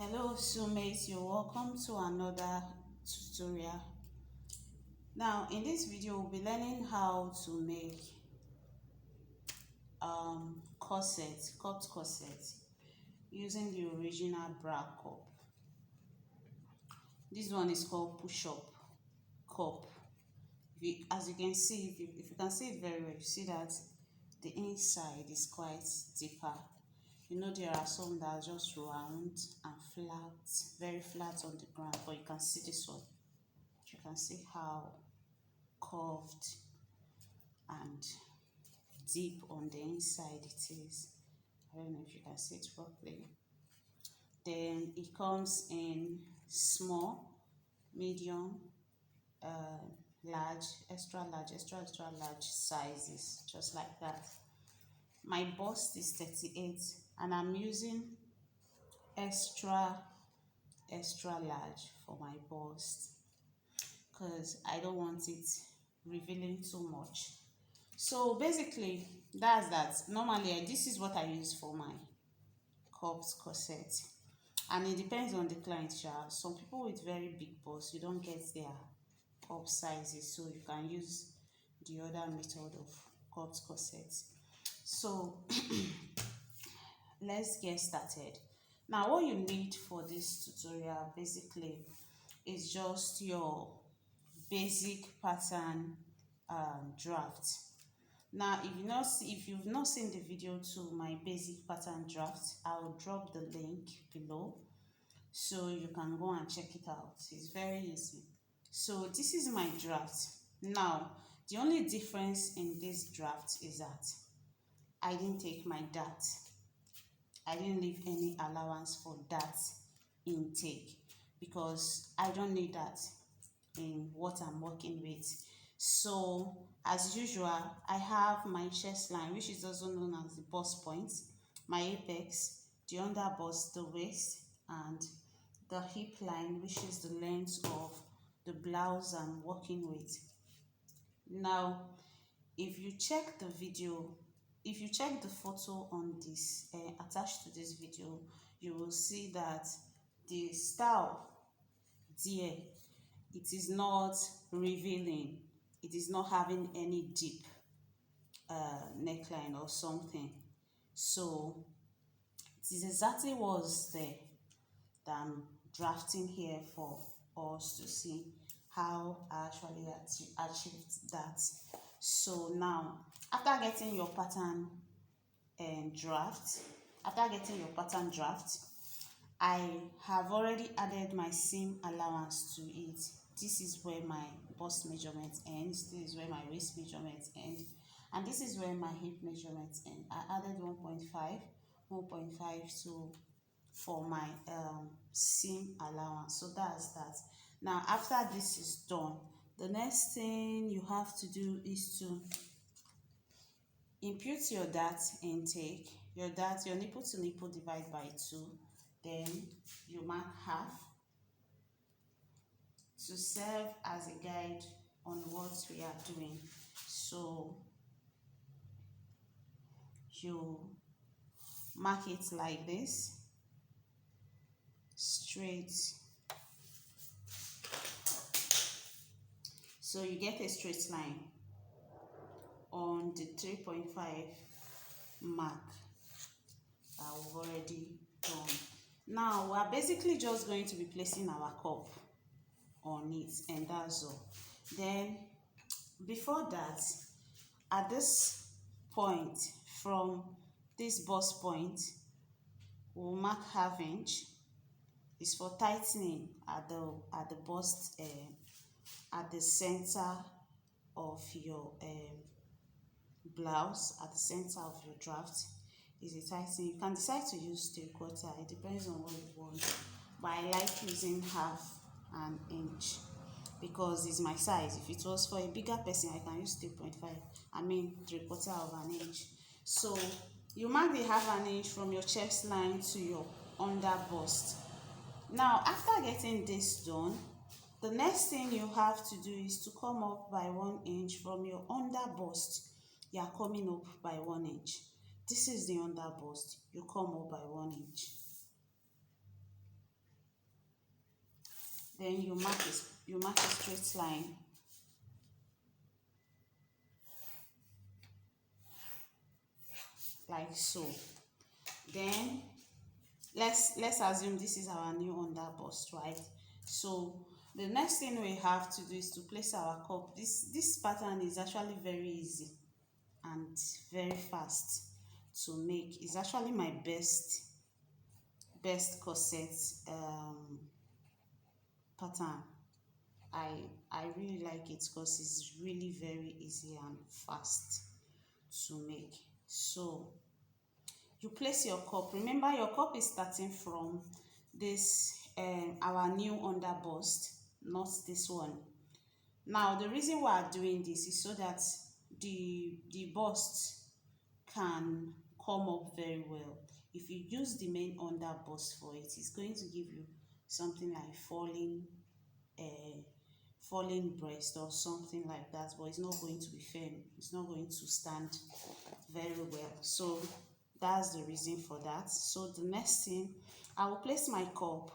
Hello soulmates, you're welcome to another tutorial. Now in this video we'll be learning how to make cupped corset using the original bra cup. This one is called push-up cup. As you can see, if you can see it very well, you see that the inside is quite deeper. You know, there are some that are just round and flat, very flat on the ground, but you can see this one. You can see how curved and deep on the inside it is. I don't know if you can see it properly. Then it comes in small, medium, large, extra large sizes, just like that. My bust is 38 and I'm using extra large for my bust because I don't want it revealing too much. So basically that's that. Normally this is what I use for my cupped corset, and it depends on the client. Some people with very big bust, you don't get their cup sizes, so you can use the other method of cupped corset. So let's get started. Now what you need for this tutorial basically is just your basic pattern draft. Now if you've not seen the video to my basic pattern draft, I will drop the link below so you can go and check it out. It's very easy. So this is my draft. Now the only difference in this draft is that I didn't take my dart. I didn't leave any allowance for dart intake because I don't need that in what I'm working with. So as usual, I have my chest line, which is also known as the bust point, my apex, the under bust, the waist, and the hip line, which is the length of the blouse I'm working with. Now if you check the photo on this attached to this video, you will see that the style there, it is not revealing, it is not having any deep neckline or something. So it is exactly what's there that I'm drafting here for us to see how I actually achieved that. So now after getting your pattern draft, I have already added my seam allowance to it. This is where my bust measurement ends, this is where my waist measurement ends, and this is where my hip measurement ends. I added 1.5 to for my seam allowance. So that's that. Now after this is done, the next thing you have to do is to impute your dart intake, your nipple to nipple divide by 2, then you mark half to serve as a guide on what we are doing. So you mark it like this, straight, so you get a straight line on the 3.5 mark that we've already done. Now we are basically just going to be placing our cup on it, and that's all. Then before that, at this point, from this bust point, we'll mark ½ inch. It's for tightening at the bust, at the center of your blouse, at the center of your draft is a tightening. You can decide to use 3/4, it depends on what you want, but I like using ½ inch because it's my size. If it was for a bigger person, I can use 3.5, 3/4 inch. So you mark the ½ inch from your chest line to your under bust. Now after getting this done, the next thing you have to do is to come up by 1 inch from your under bust. You are coming up by 1 inch. This is the under bust. You come up by 1 inch. Then you mark a straight line like so. Then let's assume this is our new under bust, right? So the next thing we have to do is to place our cup. This pattern is actually very easy and very fast to make. It's actually my best corset pattern. I really like it because it's really very easy and fast to make. So you place your cup. Remember, your cup is starting from this our new under bust, not this one. Now the reason why I'm doing this is so that the bust can come up very well. If you use the main under bust for it, it's going to give you something like uh, falling breast or something like that, but it's not going to be firm. It's not going to stand very well. So that's the reason for that. So the next thing, I will place my cup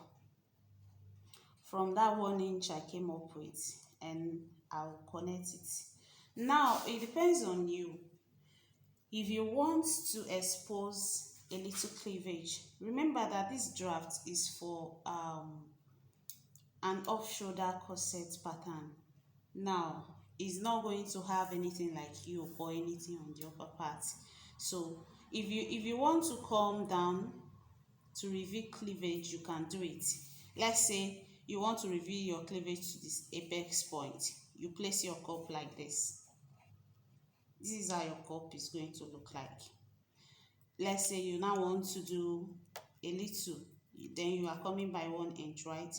from that 1 inch I came up with, and I'll connect it. Now it depends on you. If you want to expose a little cleavage, remember that this draft is for an off shoulder corset pattern. Now it's not going to have anything like yoke or anything on the upper part. So if you want to come down to reveal cleavage, you can do it. Let's say you want to reveal your cleavage to this apex point. You place your cup like this. This is how your cup is going to look like. Let's say you now want to do a little, then you are coming by 1 inch, right?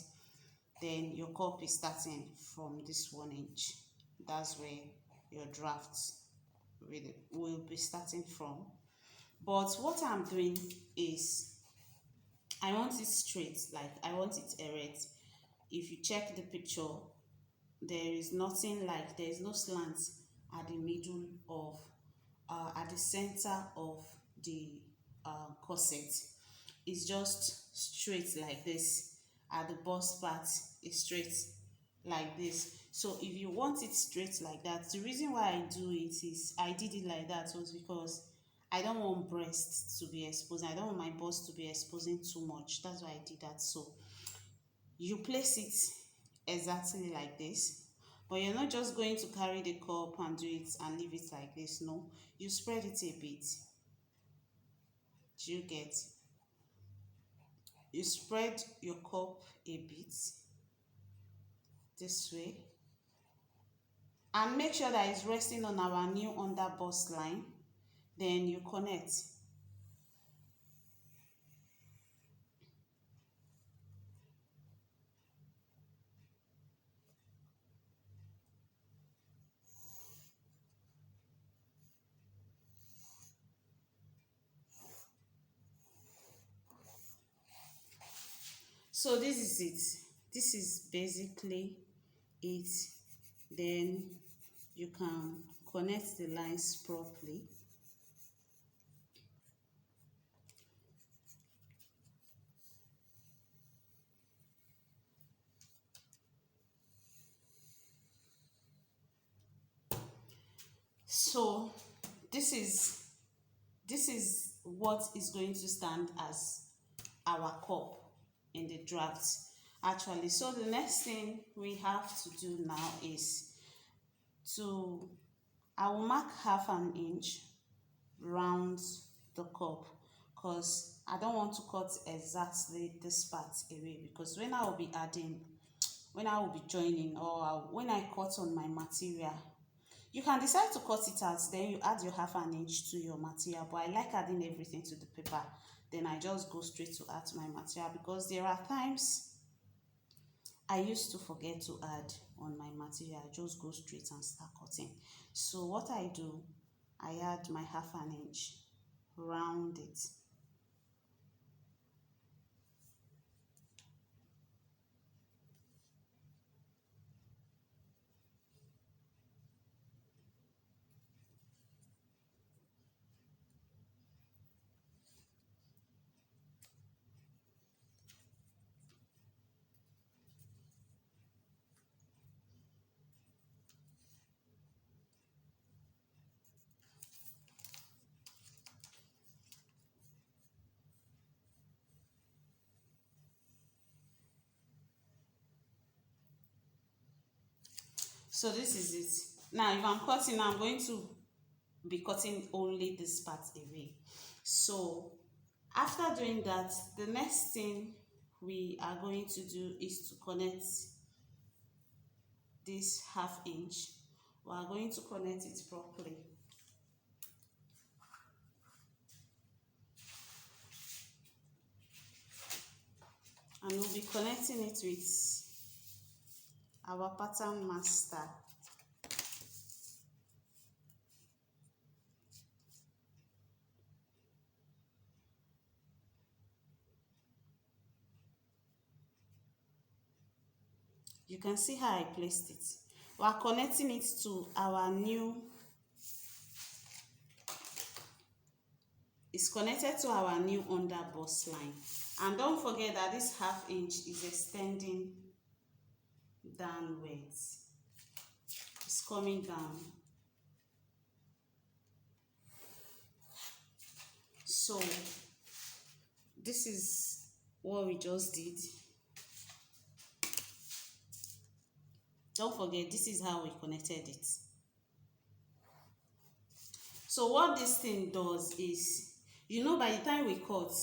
Then your cup is starting from this 1 inch. That's where your draft will be starting from. But what I'm doing is I want it straight, like I want it erect. If you check the picture, there is nothing, like there is no slant at the middle of at the center of the corset. It's just straight like this. At the bust part is straight like this. So if you want it straight like that, the reason why I do it is I did it like that was because I don't want breast to be exposed. I don't want my bust to be exposing too much. That's why I did that. So you place it exactly like this, but you're not just going to carry the cup and do it and leave it like this. No, you spread it a bit. Do you get? You spread your cup a bit this way, and make sure that it's resting on our new under bust line. Then you connect. So this is it. This is basically it. Then you can connect the lines properly. So this is what is going to stand as our cup in the draft actually. So the next thing we have to do now is to I will mark 1/2 inch round the cup, because I don't want to cut exactly this part away, because when I will be adding, when I will be joining, or when I cut on my material, you can decide to cut it out, then you add your 1/2 inch to your material. But I like adding everything to the paper, then I just go straight to add my material, because there are times I used to forget to add on my material. I just go straight and start cutting. So what I do, I add my 1/2 inch, round it. So this is it. Now if I'm cutting, I'm going to be cutting only this part away. So after doing that, the next thing we are going to do is to connect this 1/2 inch. We are going to connect it properly. And we'll be connecting it with our pattern master. You can see how I placed it. We are connecting it to our new, it's connected to our new under bust line. And don't forget that this 1/2 inch is extending downwards. It's coming down. So this is what we just did. Don't forget, this is how we connected it. So what this thing does is, you know, by the time we cut,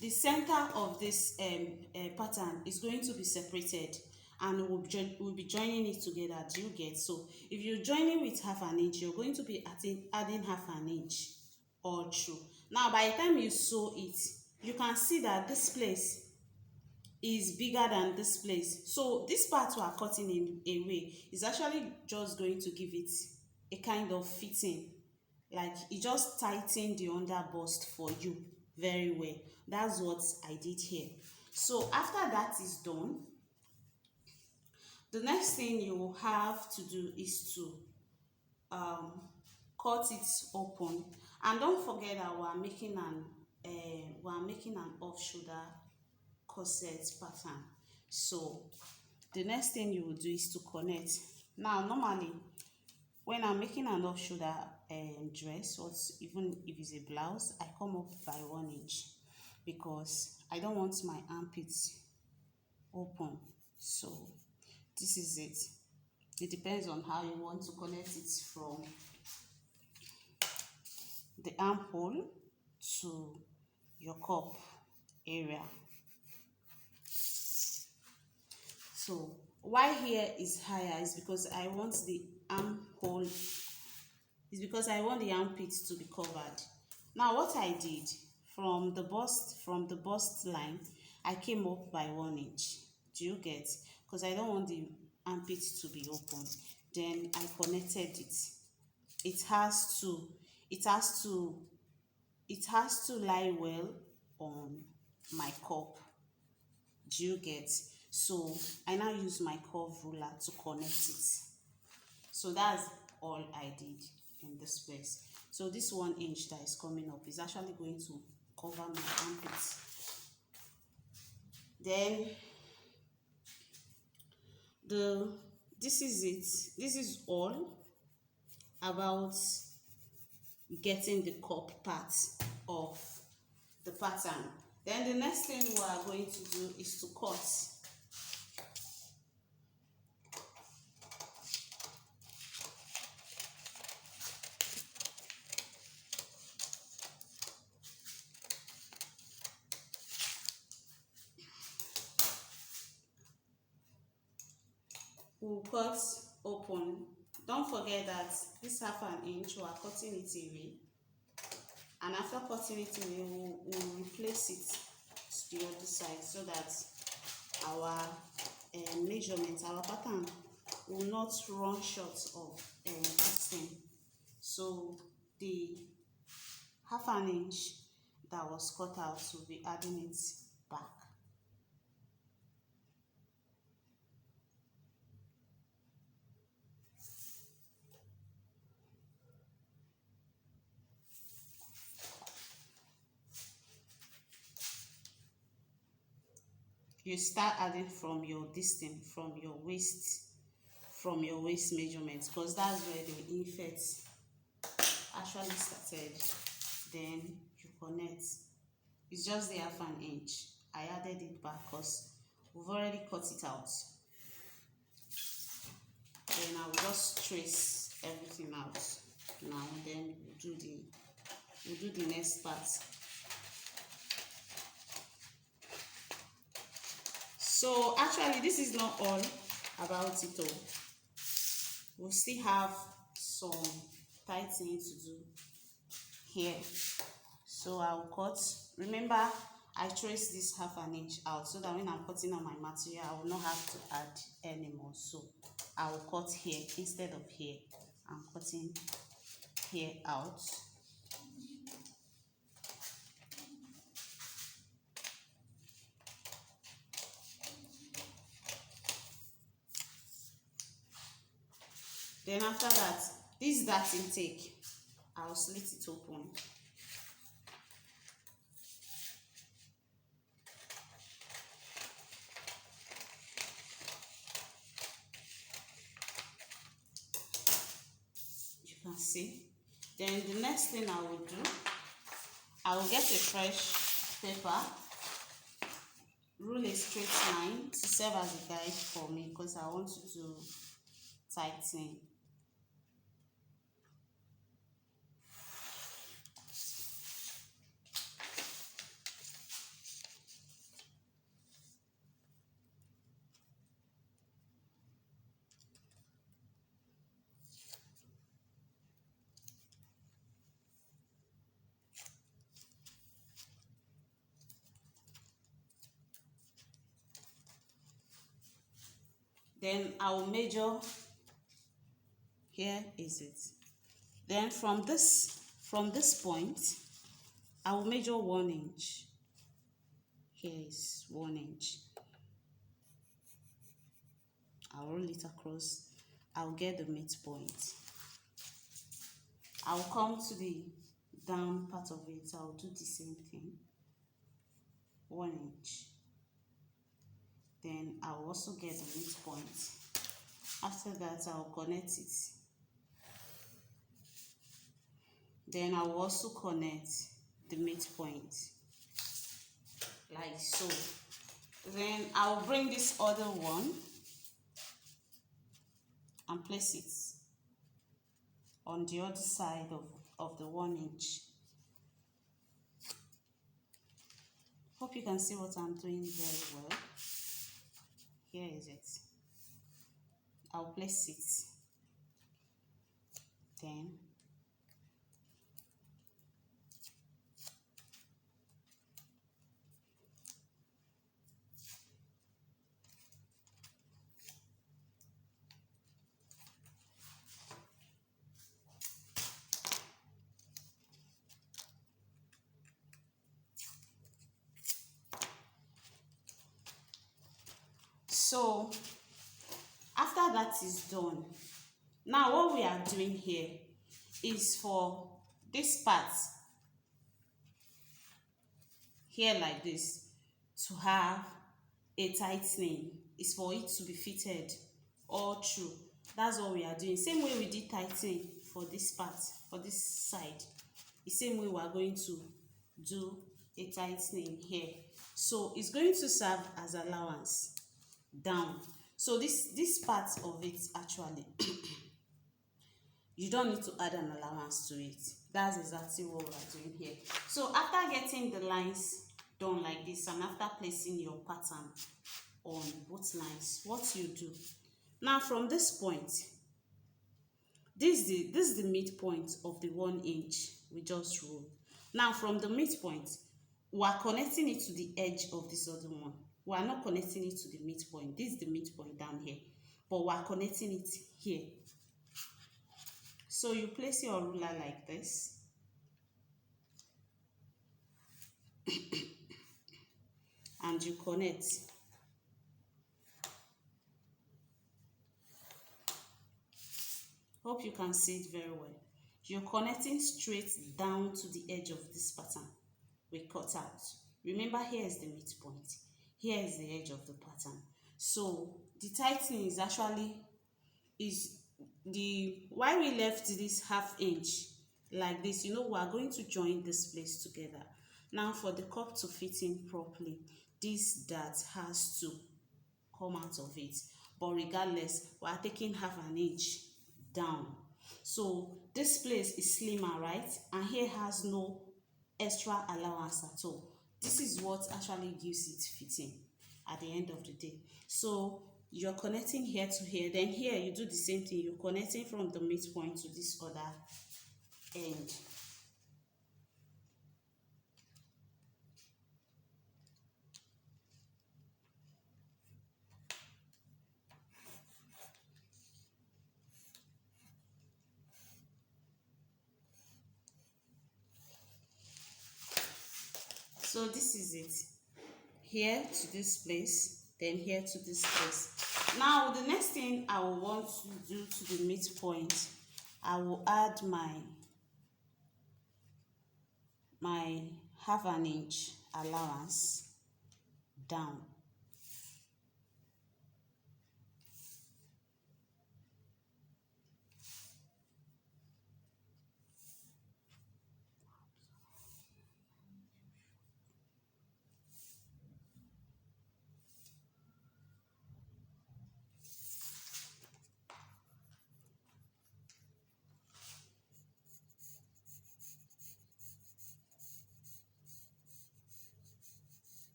the center of this pattern is going to be separated, and we'll be joining it together. Do you get? So if you're joining with 1/2 inch, you're going to be adding 1/2 inch all through. Now by the time you sew it, you can see that this place is bigger than this place. So this part we are cutting in a way is actually just going to give it a kind of fitting, like it just tighten the under bust for you very well. That's what I did here. So after that is done, the next thing you have to do is to cut it open. And don't forget that we are making an off shoulder corset pattern. So the next thing you will do is to connect. Now normally when I'm making an off shoulder dress, or even if it's a blouse, I come up by 1 inch because I don't want my armpits open. So this is it. It depends on how you want to connect it from the armhole to your cup area. So why here is higher is because I want the armhole, is because I want the armpits to be covered. Now what I did, from the bust line, I came up by 1 inch. Do you get? Because I don't want the armpits to be open. Then I connected it. It has to lie well on my cup. Do you get? So I now use my curve ruler to connect it. So that's all I did in this place. So this 1 inch that is coming up is actually going to cover my armpits. Then this is it. This is all about getting the cup part of the pattern. Then the next thing we are going to do is to cut. We'll cut open. Don't forget that this 1/2 inch we are cutting it away, and after cutting it away we'll replace it to the other side so that our measurement, our pattern will not run short of this thing. So the 1/2 inch that was cut out, will be adding it back. You start adding from your distance, from your waist measurement, because that's where the inset actually started. Then you connect. It's just the 1/2 inch. I added it back because we've already cut it out. Then I'll just trace everything out now. Then we'll do the next part. So actually this is not all about it all. We'll still have some tightening to do here. So I'll cut. Remember, I traced this 1/2 inch out so that when I'm cutting on my material, I will not have to add anymore. So I will cut here instead of here. I'm cutting here out. Then after that, this dart intake, I'll slit it open. You can see. Then the next thing I will do, I will get a fresh paper, rule a straight line to serve as a guide for me because I want to tighten. Then I will measure. Here is it. Then from this point, I will measure 1 inch. Here is 1 inch. I'll roll it across. I'll get the midpoint. I'll come to the down part of it. I'll do the same thing. 1 inch. Then I'll also get the midpoint. After that, I'll connect it. Then I'll also connect the midpoint like so. Then I'll bring this other one and place it on the other side of the 1 inch. Hope you can see what I'm doing very well. Here is it. I'll place it. Then so after that is done, now what we are doing here is for this part here like this to have a tightening. Is for it to be fitted all through. That's what we are doing. Same way we did tightening for this part, for this side, the same way we are going to do a tightening here. So it's going to serve as allowance down. So this part of it actually you don't need to add an allowance to it. That's exactly what we are doing here. So after getting the lines done like this and after placing your pattern on both lines, what you do now, from this point, this is the midpoint of the 1 inch we just rolled. Now from the midpoint, we are connecting it to the edge of this other one. We are not connecting it to the midpoint. This is the midpoint down here, but we are connecting it here. So you place your ruler like this and you connect. Hope you can see it very well. You're connecting straight down to the edge of this pattern we cut out. Remember, here is the midpoint. Here is the edge of the pattern. So the tightening is actually why we left this 1/2 inch like this. You know, we are going to join this place together. Now for the cup to fit in properly, this dart has to come out of it. but regardless we are taking half an inch down. So this place is slimmer, right? And here has no extra allowance at all. This is what actually gives it fitting at the end of the day. So you're connecting here to here, then here you do the same thing. You're connecting from the midpoint to this other end. So this is it. Here to this place, then here to this place. Now the next thing I will want to do to the midpoint, I will add my half an inch allowance down.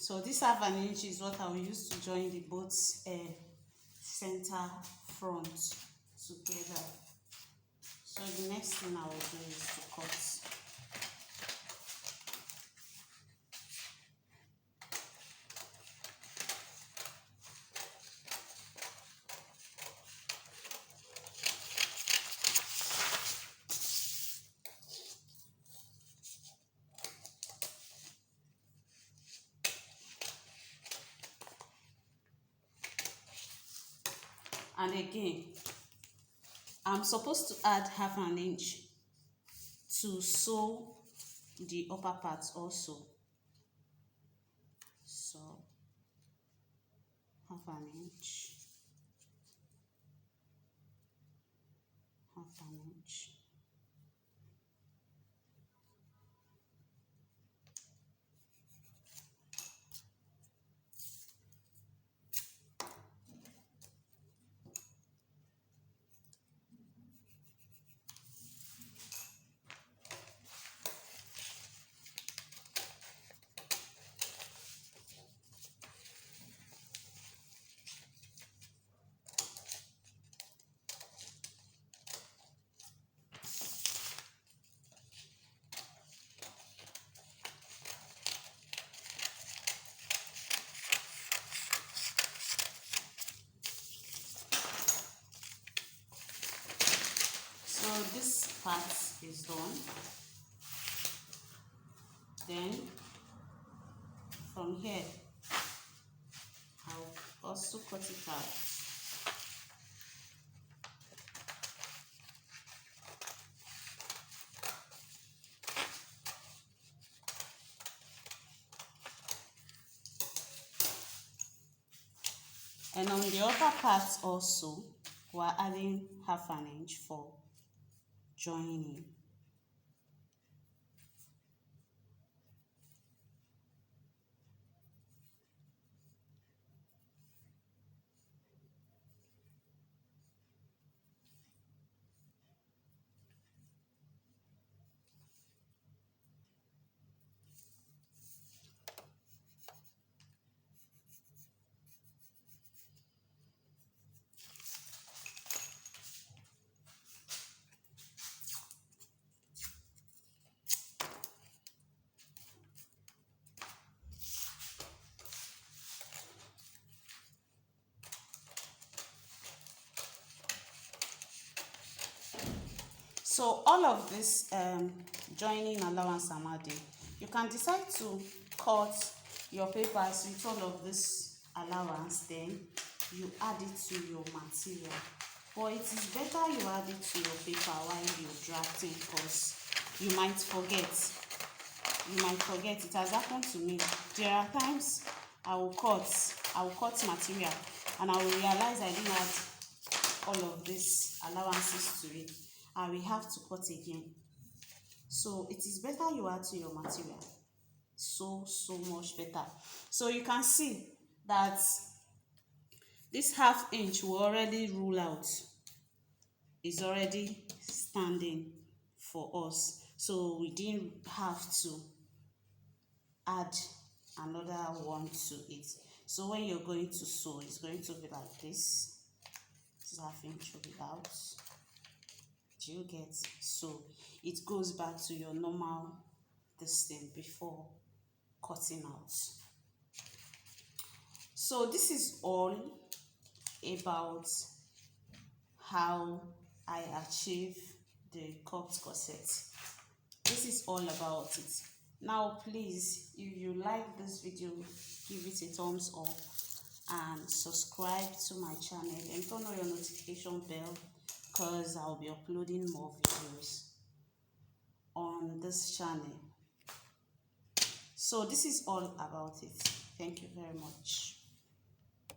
So this half an inch is what I will use to join the both center front together. So the next thing I will do is to cut. And again, I'm supposed to add half an inch to sew the upper part also. So half an inch, half an inch. So this part is done. Then from here, I'll also cut it out. And on the upper part also, we're adding half an inch for joining. So all of this joining allowance I'm adding, you can decide to cut your papers with all of this allowance, then you add it to your material. But it is better you add it to your paper while you're drafting, because you might forget. It has happened to me. There are times I will cut material and I will realize I didn't add all of these allowances to it. I will have to cut again. So it is better you add to your material, so much better. So you can see that this half inch will already rule out, is already standing for us, so we didn't have to add another one to it. So when you're going to sew, it's going to be like this half inch will be out. Do you get? So it goes back to your normal distance before cutting out. So this is all about how I achieve the cupped corset. This is all about it. Now please, if you like this video, give it a thumbs up and subscribe to my channel and turn on your notification bell, because I'll be uploading more videos on this channel. So this is all about it. Thank you very much.